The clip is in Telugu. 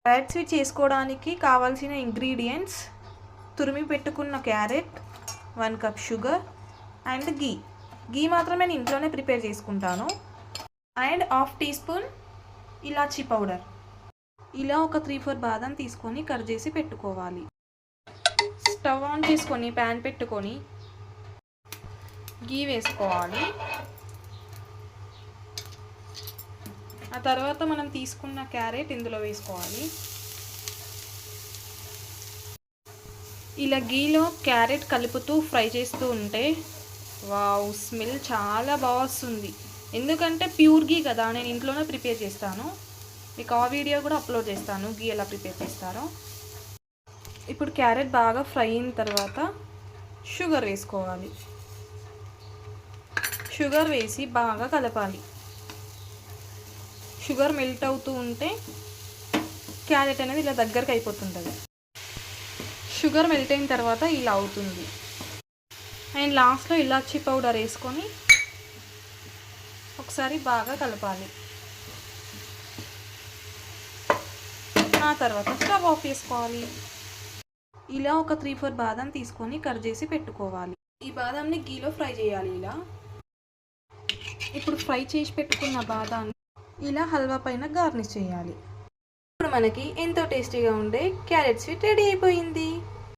క్యారెట్ స్వీట్ చేసుకోవడానికి కావాల్సిన ఇంగ్రీడియంట్స్: తురిమి పెట్టుకున్న carrot, 1 cup sugar and ghee మాత్రమే నేను ఇంట్లోనే ప్రిపేర్ చేసుకుంటాను, and half teaspoon elaichi powder. ఇలా ఒక 3-4 బాదం తీసుకొని కట్ చేసి పెట్టుకోవాలి. స్టవ్ ఆన్ చేసుకొని ప్యాన్ పెట్టుకొని గీ వేసుకోవాలి. ఆ తర్వాత మనం తీసుకున్న క్యారెట్ ఇందులో వేసుకోవాలి. ఇలా గీలో క్యారెట్ కలుపుతూ ఫ్రై చేస్తూ ఉంటే వావ్, స్మెల్ చాలా బాగా వస్తుంది. ఎందుకంటే ప్యూర్ గీ కదా, నేను ఇంట్లోనే ప్రిపేర్ చేస్తాను. మీకు ఆ వీడియో కూడా అప్లోడ్ చేస్తాను గీ ఎలా ప్రిపేర్ చేస్తారో. ఇప్పుడు క్యారెట్ బాగా ఫ్రై అయిన తర్వాత షుగర్ వేసుకోవాలి. షుగర్ వేసి బాగా కలపాలి. షుగర్ మెల్ట్ అవుతూ ఉంటే క్యారెట్ అనేది ఇలా దగ్గరకు అయిపోతుంటుంది. షుగర్ మెల్ట్ అయిన తర్వాత ఇలా అవుతుంది. అండ్ లాస్ట్లో ఇలాచీ పౌడర్ వేసుకొని ఒకసారి బాగా కలపాలి. ఆ తర్వాత స్టవ్ ఆఫ్ చేసుకోవాలి. ఇలా ఒక 3-4 బాదం తీసుకొని కట్ చేసి పెట్టుకోవాలి. ఈ బాదంని గీలో ఫ్రై చేయాలి. ఇప్పుడు ఫ్రై చేసి పెట్టుకున్న బాదాన్ని ఇలా హల్వా పైన గార్నిష్ చేయాలి. ఇప్పుడు మనకి ఎంతో టేస్టీగా ఉండే క్యారెట్ స్వీట్ రెడీ అయిపోయింది.